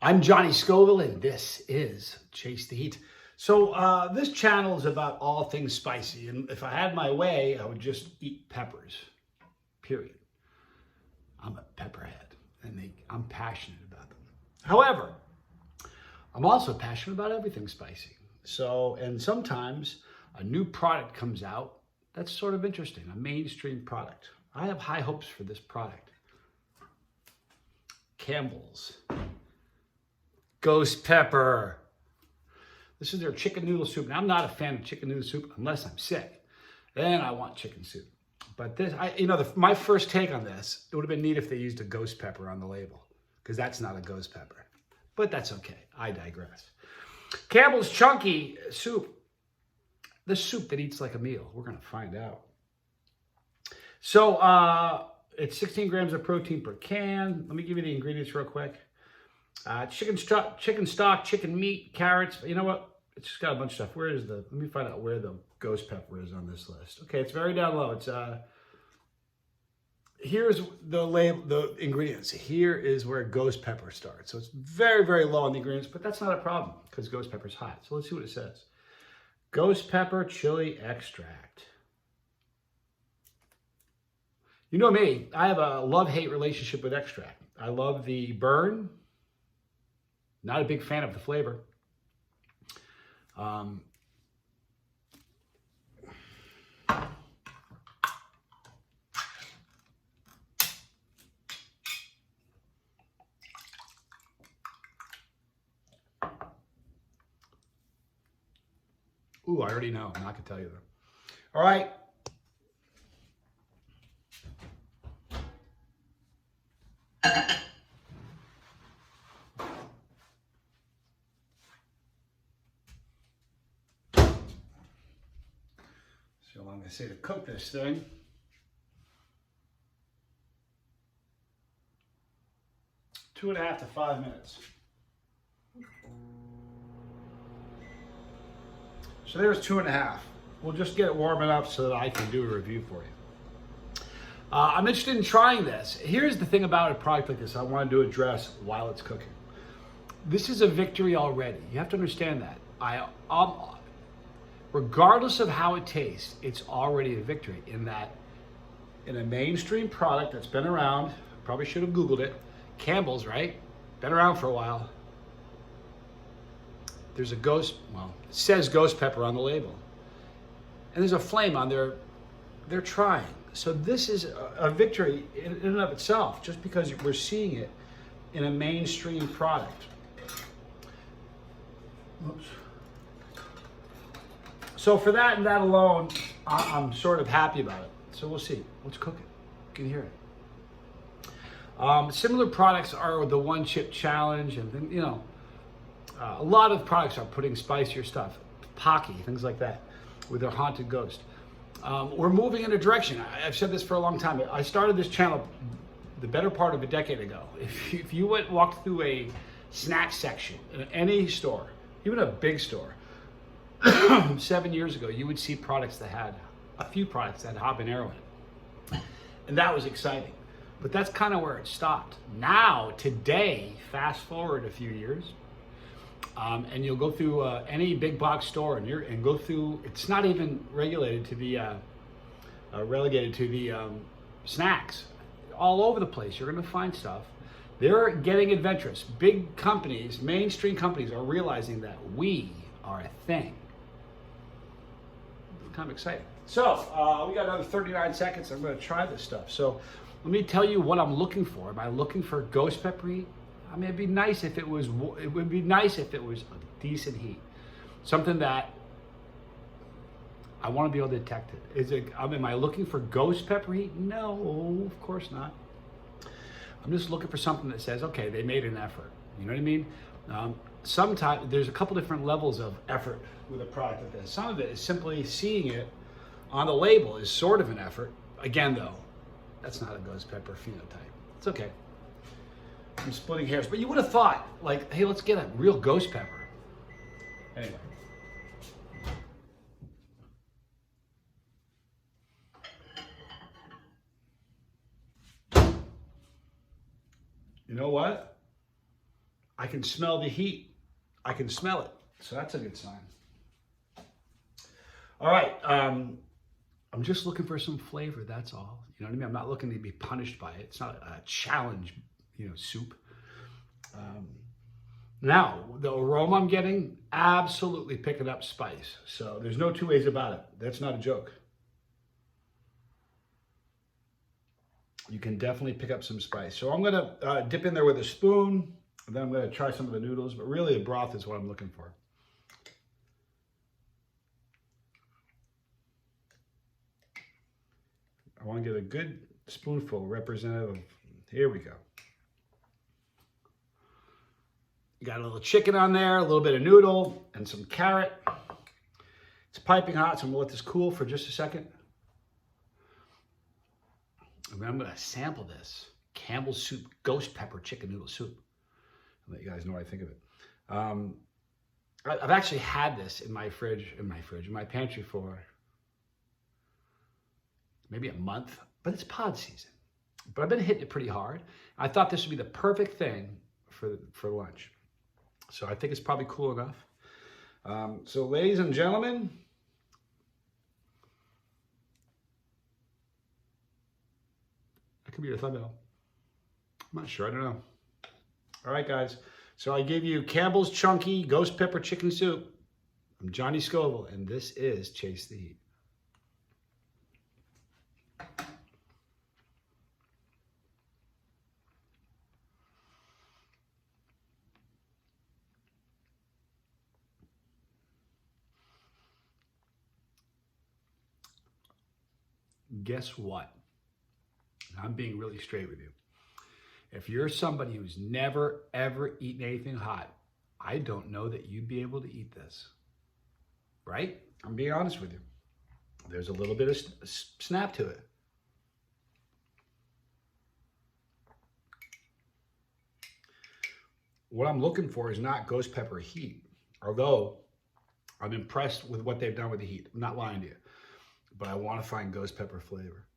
I'm Johnny Scoville, and this is Chase the Heat. So this channel is about all things spicy, and if I had my way, I would just eat peppers, period. I'm a pepperhead, and I'm passionate about them. However, I'm also passionate about everything spicy. And sometimes a new product comes out that's sort of interesting, a mainstream product. I have high hopes for this product. Campbell's Ghost Pepper. This is their chicken noodle soup. Now, I'm not a fan of chicken noodle soup unless I'm sick. Then I want chicken soup. But this, my first take on this, it would have been neat if they used a ghost pepper on the label, because that's not a ghost pepper. But that's okay. I digress. Campbell's Chunky Soup. The soup that eats like a meal. We're going to find out. So it's 16 grams of protein per can. Let me give you the ingredients real quick. Chicken stock, chicken meat, carrots. You know what? It's just got a bunch of stuff. Let me find out where the ghost pepper is on this list. Okay, it's very down low. It's here's the label, the ingredients. Here is where ghost pepper starts. So it's very, very low on the ingredients, but that's not a problem because ghost pepper's hot. So let's see what it says. Ghost pepper chili extract. You know me, I have a love-hate relationship with extract. I love the burn. Not a big fan of the flavor. Ooh, I already know. I'm not going to tell you though. All right. So long as I say to cook this thing. Two and a half to 5 minutes. So there's 2.5. We'll just get it warming up so that I can do a review for you. I'm interested in trying this. Here's the thing about a product like this I wanted to address while it's cooking. This is a victory already. You have to understand that. Regardless of how it tastes, it's already a victory in that in a mainstream product that's been around, probably should have Googled it, Campbell's, right? Been around for a while. There's it says ghost pepper on the label. And there's a flame on there. They're trying. So this is a victory in and of itself, just because we're seeing it in a mainstream product. Oops. So for that and that alone, I'm sort of happy about it. So we'll see. Let's cook it. You can hear it. Similar products are the One Chip Challenge, and a lot of products are putting spicier stuff, Pocky, things like that, with their haunted ghost. We're moving in a direction. I've said this for a long time. I started this channel the better part of a decade ago. If you walked through a snack section in any store, even a big store, 7 years ago, you would see a few products that had habanero in it. And that was exciting. But that's kind of where it stopped. Now, today, fast forward a few years, and you'll go through any big box store and go through, it's not even relegated to the snacks. All over the place, you're going to find stuff. They're getting adventurous. Big companies, mainstream companies are realizing that we are a thing. Kind of exciting. So we got another 39 seconds. I'm going to try this stuff. So let me tell you what I'm looking for. Am I looking for ghost pepper heat? I mean, it'd be nice if it was a decent heat, something that I want to be able to detect it. Am I looking for ghost pepper heat? No, of course not. I'm just looking for something that says, okay, they made an effort. You know what I mean? Sometimes there's a couple different levels of effort with a product like this. Some of it is simply seeing it on the label is sort of an effort. Again, though, that's not a ghost pepper phenotype. It's okay. I'm splitting hairs, but you would have thought, like, hey, let's get a real ghost pepper. Anyway. You know what? I can smell the heat. I can smell it. So that's a good sign. All right. I'm just looking for some flavor. That's all. You know what I mean? I'm not looking to be punished by it. It's not a challenge, soup. Now, the aroma I'm getting, absolutely picking up spice. So there's no two ways about it. That's not a joke. You can definitely pick up some spice. So I'm going to dip in there with a spoon, and then I'm going to try some of the noodles, but really the broth is what I'm looking for. I want to get a good spoonful representative of, here we go. You got a little chicken on there, a little bit of noodle, and some carrot. It's piping hot, so I'm gonna let this cool for just a second. And then I'm gonna sample this Campbell soup, ghost pepper chicken noodle soup. I'll let you guys know what I think of it. I've actually had this in my pantry for maybe a month, but it's pod season. But I've been hitting it pretty hard. I thought this would be the perfect thing for lunch. So I think it's probably cool enough. So ladies and gentlemen, that could be a thumbnail. I'm not sure, I don't know. All right, guys. So I gave you Campbell's Chunky Ghost Pepper Chicken Soup. I'm Johnny Scoville, and this is Chase the Heat. Guess what? I'm being really straight with you. If you're somebody who's never, ever eaten anything hot, I don't know that you'd be able to eat this. Right? I'm being honest with you. There's a little bit of snap to it. What I'm looking for is not ghost pepper heat, although I'm impressed with what they've done with the heat. I'm not lying to you. But I want to find ghost pepper flavor.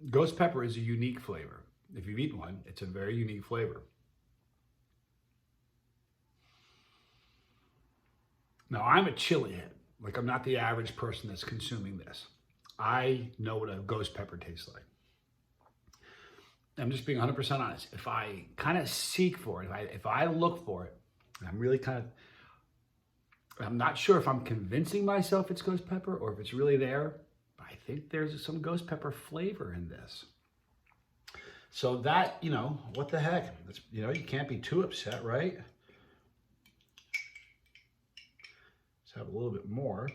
Ghost pepper is a unique flavor. If you've eaten one, it's a very unique flavor. Now, I'm a chili head. Like, I'm not the average person that's consuming this. I know what a ghost pepper tastes like. I'm just being 100% honest. If I kind of seek for it, if I look for it, I'm really I'm not sure if I'm convincing myself it's ghost pepper or if it's really there. But I think there's some ghost pepper flavor in this. So that, what the heck? You can't be too upset, right? Let's have a little bit more.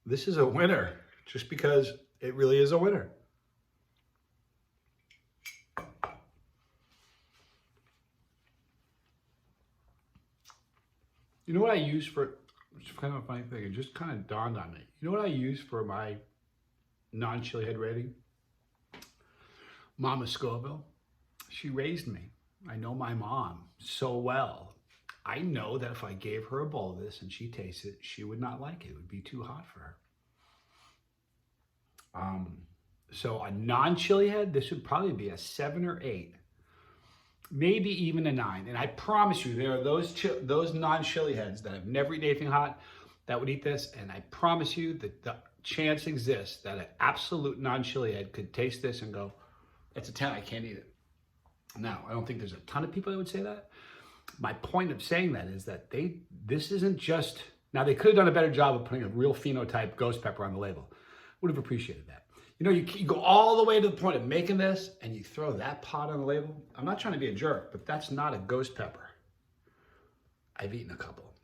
This is a winner just because it really is a winner. You know what I use for, it's kind of a funny thing, it just kind of dawned on me. You know what I use for my non-chili head rating? Mama Scoville. She raised me. I know my mom so well. I know that if I gave her a bowl of this and she tasted it, she would not like it. It would be too hot for her. So a non-chili head, this would probably be a 7 or 8, maybe even a 9. And I promise you, there are those non-chili heads that have never eaten anything hot that would eat this. And I promise you that the chance exists that an absolute non-chili head could taste this and go, it's a 10, I can't eat it. Now, I don't think there's a ton of people that would say that. My point of saying that is that this isn't just, now they could have done a better job of putting a real phenotype ghost pepper on the label. Would have appreciated that. You go all the way to the point of making this and you throw that pot on the label. I'm not trying to be a jerk, but that's not a ghost pepper. I've eaten a couple.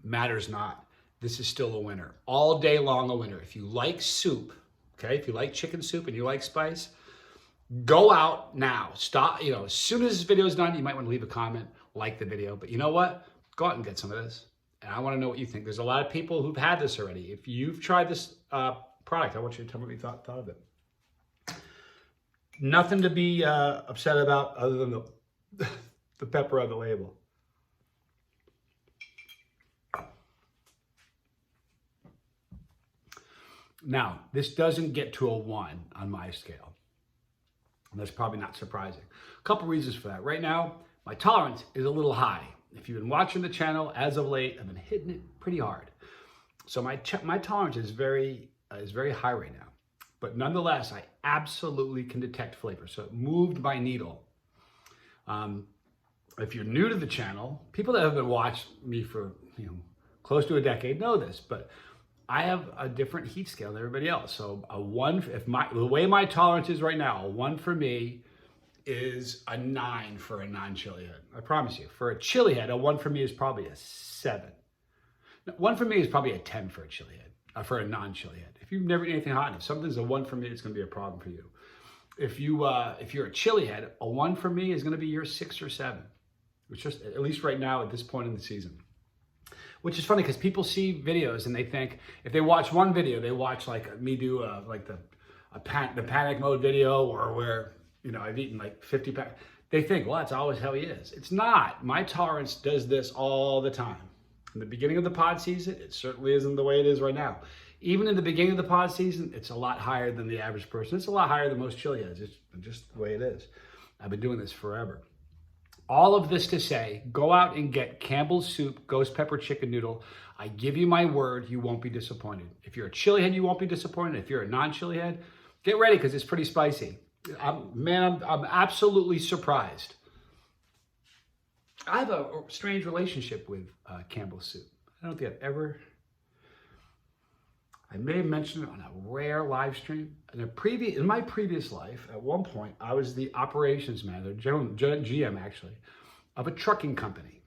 Matters not. This is still a winner. All day long a winner. If you like soup, okay, if you like chicken soup and you like spice, go out now. Stop, as soon as this video is done, you might want to leave a comment, like the video. But you know what? Go out and get some of this. And I want to know what you think. There's a lot of people who've had this already. If you've tried this product, I want you to tell me what you thought of it. Nothing to be upset about other than the pepper on the label. Now, this doesn't get to a 1 on my scale. And that's probably not surprising. A couple reasons for that. Right now, my tolerance is a little high. If you've been watching the channel as of late, I've been hitting it pretty hard. So my tolerance is very high right now. But nonetheless, I absolutely can detect flavor. So it moved my needle. If you're new to the channel, people that have been watching me for close to a decade know this, but I have a different heat scale than everybody else. So a 1, the way my tolerance is right now, a 1 for me is a 9 for a non-chili head. I promise you. For a chili head, a 1 for me is probably a 7. 1 for me is probably a 10 for a chili head, for a non-chili head. If you've never eaten anything hot, and if something's a 1 for me, it's going to be a problem for you. If you're a chili head, a 1 for me is going to be your 6 or 7. Which just, at least right now at this point in the season. Which is funny because people see videos and they think, if they watch one video, they watch like me do the panic mode video, or where I've eaten like 50 packs. They think, well, that's always how he is. It's not. My tolerance does this all the time. In the beginning of the pod season, it certainly isn't the way it is right now. Even in the beginning of the pod season, it's a lot higher than the average person. It's a lot higher than most chili heads. It's just the way it is. I've been doing this forever. All of this to say, go out and get Campbell's Soup Ghost Pepper Chicken Noodle. I give you my word, you won't be disappointed. If you're a chili head, you won't be disappointed. If you're a non-chili head, get ready because it's pretty spicy. I'm absolutely surprised. I have a strange relationship with Campbell's Soup. I don't think I may have mentioned it on a rare live stream. In my previous life, at one point, I was the operations manager, GM actually, of a trucking company.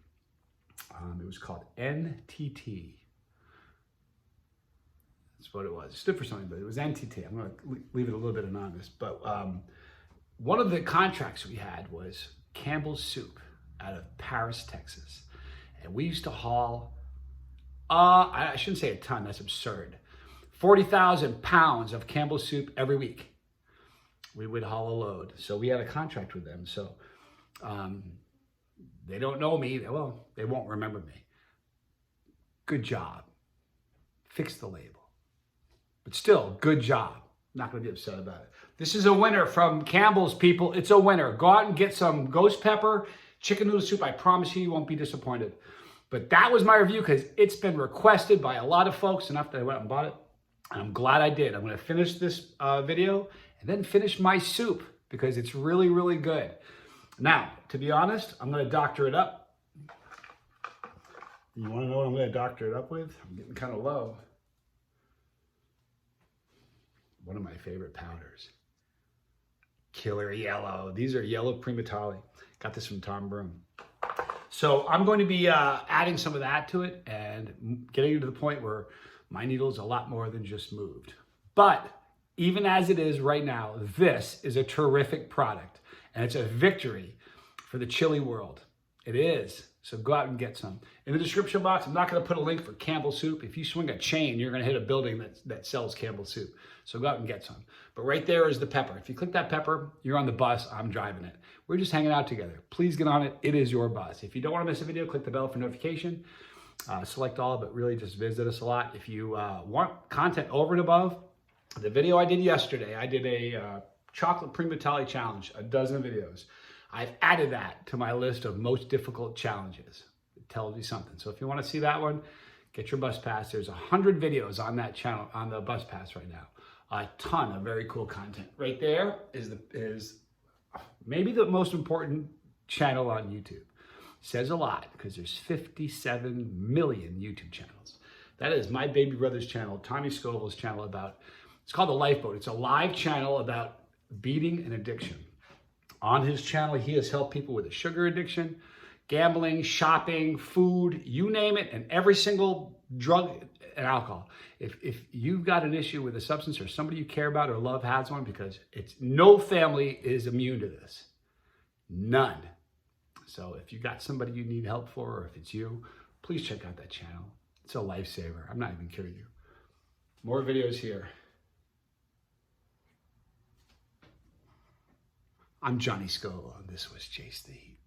It was called NTT. That's what it was. It stood for something, but it was NTT. I'm going to leave it a little bit anonymous. But one of the contracts we had was Campbell's Soup out of Paris, Texas. And we used to haul, I shouldn't say a ton, that's absurd. 40,000 pounds of Campbell's Soup every week. We would haul a load. So we had a contract with them. So they don't know me. Well, they won't remember me. Good job. Fix the label. But still, good job. Not going to be upset about it. This is a winner from Campbell's, people. It's a winner. Go out and get some ghost pepper chicken noodle soup. I promise you won't be disappointed. But that was my review because it's been requested by a lot of folks enough that I went and bought it. And I'm glad I did. I'm going to finish this video and then finish my soup because it's really, really good. Now, to be honest, I'm going to doctor it up. You want to know what I'm going to doctor it up with? I'm getting kind of low. One of my favorite powders. Killer Yellow. These are yellow Primatali. Got this from Tom Broom. So I'm going to be adding some of that to it and getting to the point where my needle is a lot more than just moved. But even as it is right now, this is a terrific product. And it's a victory for the chili world. It is. So go out and get some. In the description box, I'm not going to put a link for Campbell's Soup. If you swing a chain, you're going to hit a building that sells Campbell's Soup. So go out and get some. But right there is the pepper. If you click that pepper, you're on the bus. I'm driving it. We're just hanging out together. Please get on it. It is your bus. If you don't want to miss a video, click the bell for notification. Select all, but really just visit us a lot. If you want content over and above, the video I did yesterday, I did a chocolate Primatali challenge, a dozen videos. I've added that to my list of most difficult challenges. It tells you something. So if you want to see that one, get your bus pass. There's 100 videos on that channel, on the bus pass right now. A ton of very cool content. Right there is maybe the most important channel on YouTube. Says a lot because there's 57 million YouTube channels. That is my baby brother's channel, Tommy Scoville's channel it's called The Lifeboat. It's a live channel about beating an addiction. On his channel, he has helped people with a sugar addiction, gambling, shopping, food, you name it, and every single drug and alcohol. If you've got an issue with a substance or somebody you care about or love has one, because no family is immune to this. None. So if you got somebody you need help for, or if it's you, please check out that channel. It's a lifesaver. I'm not even kidding you. More videos here. I'm Johnny Scoville, and this was Chase the Heat.